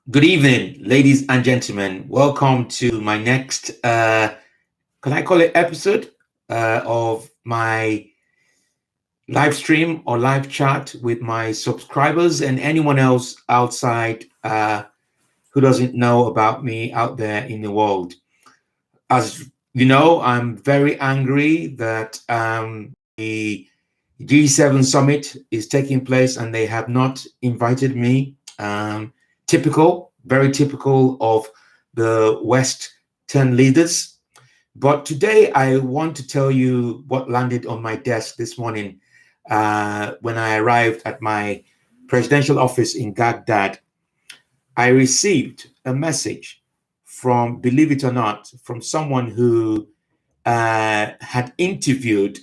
Good evening, ladies and gentlemen. Welcome to my next, can I call it episode of my live stream or live chat with my subscribers and anyone else outside who doesn't know about me out there in the world. As you know, I'm very angry that the G7 summit is taking place and they have not invited me. Typical, very typical of the Western leaders. But today I want to tell you what landed on my desk this morning when I arrived at my presidential office in Baghdad. I received a message from, believe it or not, from someone who had interviewed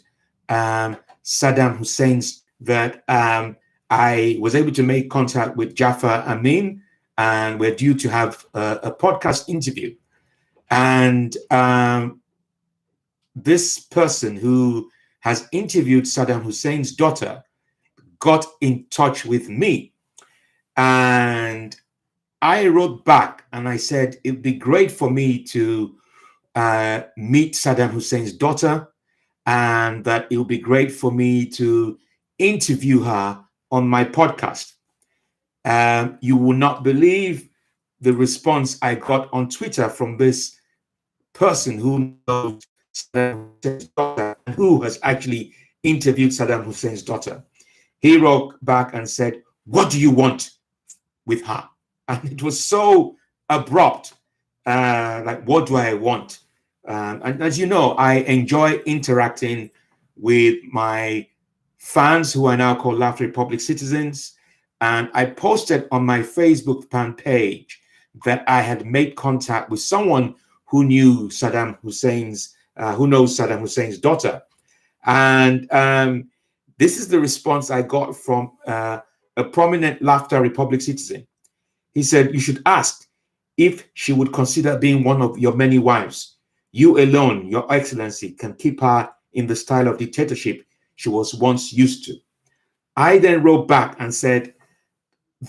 Saddam Hussein's that I was able to make contact with Jafar Amin, and we're due to have a podcast interview. And this person who has interviewed Saddam Hussein's daughter got in touch with me. And I wrote back and I said, it'd be great for me to meet Saddam Hussein's daughter, and that it would be great for me to interview her on my podcast. You will not believe the response I got on Twitter from this person who knows Saddam Hussein's daughter and who has actually interviewed Saddam Hussein's daughter. He wrote back and said, "What do you want with her?" And it was so abrupt. Like, what do I want? And as you know, I enjoy interacting with my fans who are now called Laughter Republic citizens. And I posted on my Facebook fan page that I had made contact with someone who knew Saddam Hussein's, who knows Saddam Hussein's daughter. And this is the response I got from a prominent Laughter Republic citizen. He said, "You should ask if she would consider being one of your many wives. You alone, Your Excellency, can keep her in the style of dictatorship she was once used to." I then wrote back and said,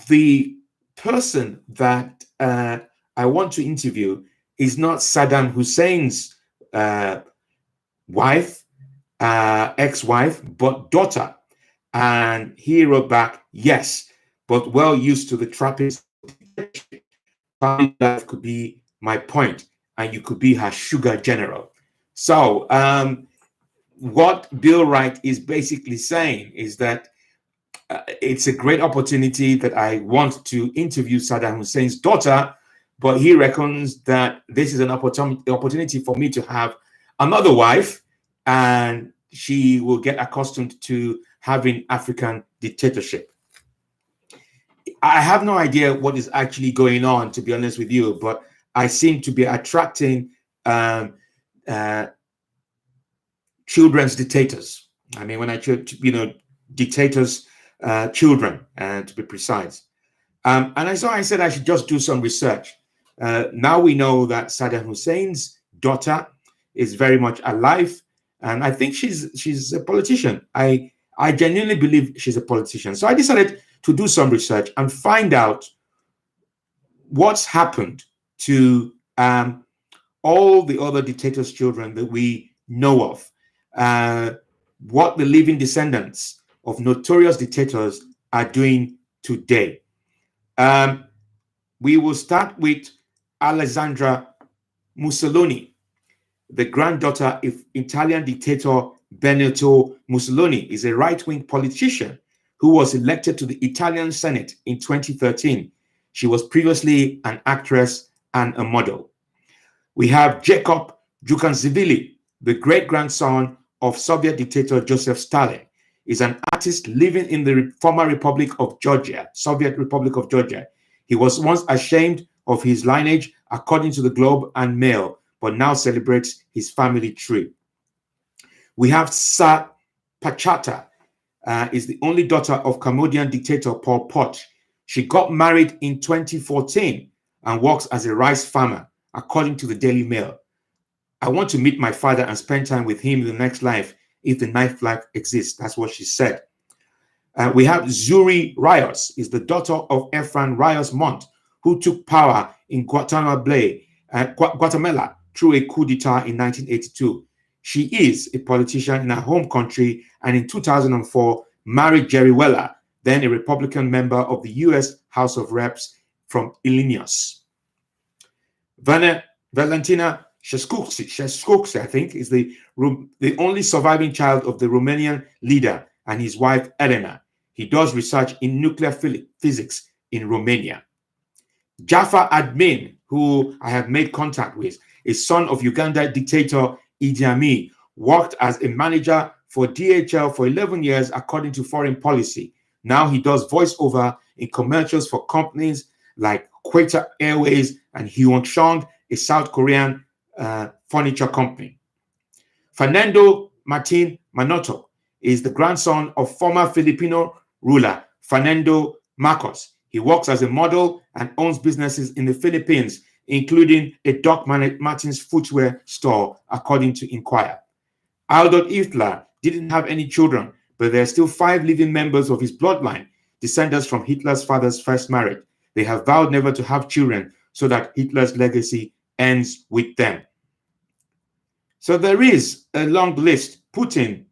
the person that I want to interview is not Saddam Hussein's wife, ex-wife, but daughter. And he wrote back, "Yes, but well used to the trappings of dictatorship. Family life could be my point, and you could be her sugar general." So what Bill Wright is basically saying is that it's a great opportunity that I want to interview Saddam Hussein's daughter, but he reckons that this is an opportunity for me to have another wife, and she will get accustomed to having African dictatorship. I have no idea what is actually going on, to be honest with you, but I seem to be attracting children's dictators. I mean, when I, dictators, children, to be precise. And I said I should just do some research. Now we know that Saddam Hussein's daughter is very much alive, and I think she's a politician. I genuinely believe she's a politician. So I decided to do some research and find out what's happened to all the other dictators' children that we know of, what the living descendants of notorious dictators are doing today. We will start with Alessandra Mussolini, the granddaughter of Italian dictator Benito Mussolini, is a right-wing politician who was elected to the Italian Senate in 2013. She was previously an actress and a model. We have Jacob Jukhashvili, the great-grandson of Soviet dictator Joseph Stalin, is an artist living in the former Republic of Georgia, Soviet Republic of Georgia. He was once ashamed of his lineage, according to the Globe and Mail, but now celebrates his family tree. We have Sa Pachata, is the only daughter of Cambodian dictator Pol Pot. She got married in 2014 and works as a rice farmer, according to the Daily Mail. "I want to meet my father and spend time with him in the next life, if the next life exists." That's what she said. We have Zuri Rios, is the daughter of Efran Rios Mont, who took power in Guatemala through a coup d'etat in 1982. She is a politician in her home country and in 2004 married Jerry Weller, then a Republican member of the U.S. House of Reps from Illinois. Valentina Shevchuk, I think, is the only surviving child of the Romanian leader and his wife, Elena. He does research in nuclear physics in Romania. Jafar Admin, who I have made contact with, a son of Uganda dictator Idi Amin, worked as a manager for DHL for 11 years, according to Foreign Policy. Now he does voiceover in commercials for companies like Quetta Airways and Hyundai, a South Korean furniture company. Fernando Martin Manotto is the grandson of former Filipino ruler Fernando Marcos. He works as a model and owns businesses in the Philippines, including a Doc Martens footwear store, according to Inquirer. Adolf Hitler didn't have any children, but there are still 5 living members of his bloodline, descendants from Hitler's father's first marriage. They have vowed never to have children so that Hitler's legacy ends with them. So there is a long list. Putin,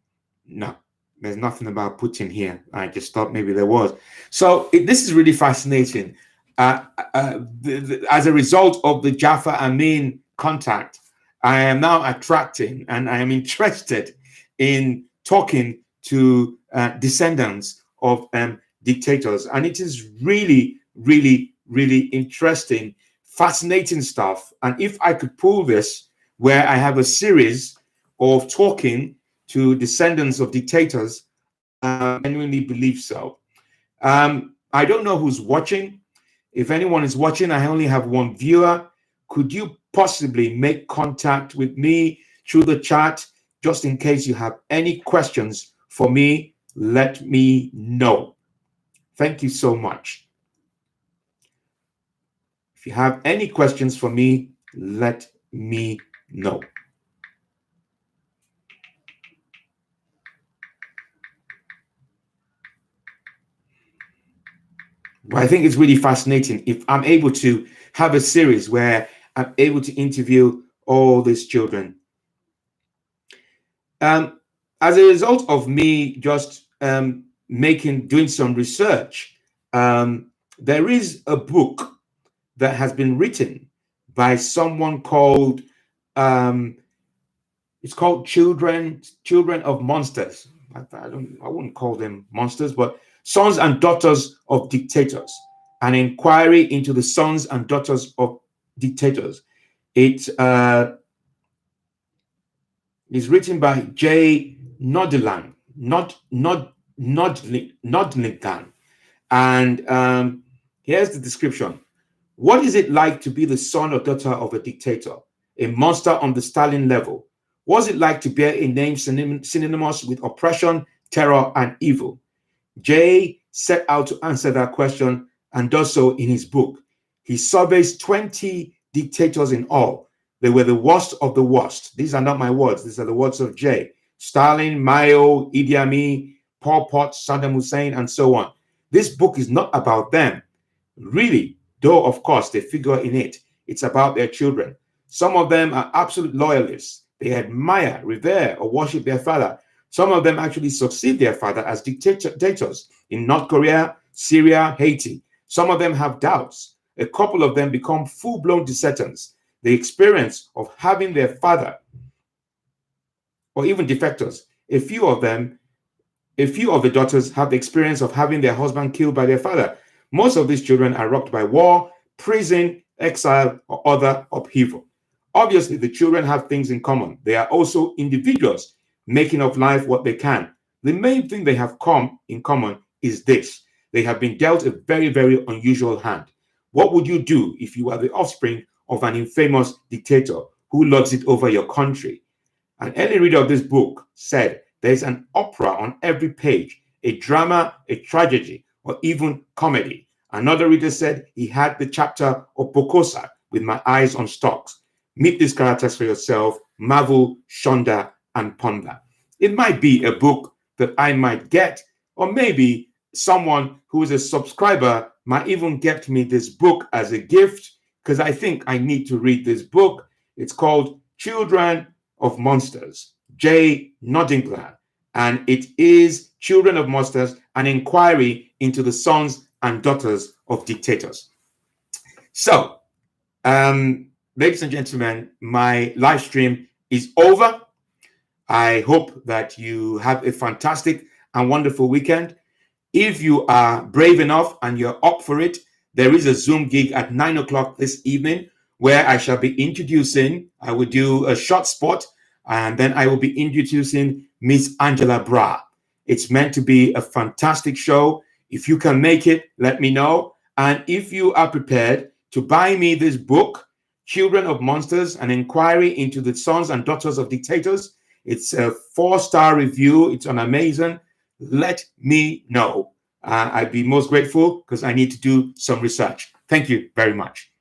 no, there's nothing about Putin here. I just thought maybe there was. So this is really fascinating. As a result of the Jafar Amin contact, I am now attracting and I am interested in talking to descendants of dictators. And it is really, really, really interesting, fascinating stuff. And if I could pull this, where I have a series of talking to descendants of dictators, I genuinely believe so. I don't know who's watching. If anyone is watching, I only have one viewer. Could you possibly make contact with me through the chat, just in case you have any questions for me? Let me know. Thank you so much. If you have any questions for me, let me know. But I think it's really fascinating if I'm able to have a series where I'm able to interview all these children. As a result of me just doing some research, there is a book that has been written by someone called it's called Children of Monsters. I wouldn't call them monsters, but Sons and Daughters of Dictators, an inquiry into the sons and daughters of dictators. It is written by J. Nodlingan. And here's the description. What is it like to be the son or daughter of a dictator, a monster on the Stalin level? What's it like to bear a name synonymous with oppression, terror, and evil? Jay set out to answer that question and does so in his book. He surveys 20 dictators in all. They were the worst of the worst. These are not my words. These are the words of Jay. Stalin, Mao, Idi Amin, Pol Pot, Saddam Hussein, and so on. This book is not about them, really, though, of course, they figure in it. It's about their children. Some of them are absolute loyalists. They admire, revere, or worship their father. Some of them actually succeed their father as dictators in North Korea, Syria, Haiti. Some of them have doubts. A couple of them become full-blown deserters. The experience of having their father, or even defectors, a few of the daughters have the experience of having their husband killed by their father. Most of these children are rocked by war, prison, exile, or other upheaval. Obviously, the children have things in common. They are also individuals making of life what they can. The main thing they have in common is this. They have been dealt a very, very unusual hand. What would you do if you were the offspring of an infamous dictator who lords it over your country? An early reader of this book said there's an opera on every page, a drama, a tragedy, or even comedy. Another reader said he had the chapter of Bokosa with my eyes on stocks. Meet these characters for yourself, marvel, shonder, and ponder. It might be a book that I might get, or maybe someone who is a subscriber might even get me this book as a gift because I think I need to read this book. It's called Children of Monsters, J. Noddingland, and it is Children of Monsters, an inquiry into the sons and daughters of dictators. So, ladies and gentlemen, my live stream is over. I hope that you have a fantastic and wonderful weekend. If you are brave enough and you're up for it, there is a Zoom gig at 9 o'clock this evening where I shall be introducing, I will do a short spot, and then I will be introducing Miss Angela Bra. It's meant to be a fantastic show. If you can make it, let me know. And if you are prepared to buy me this book, Children of Monsters, an inquiry into the sons and daughters of dictators, it's a 4-star review. It's on Amazon. Let me know. I'd be most grateful because I need to do some research. Thank you very much.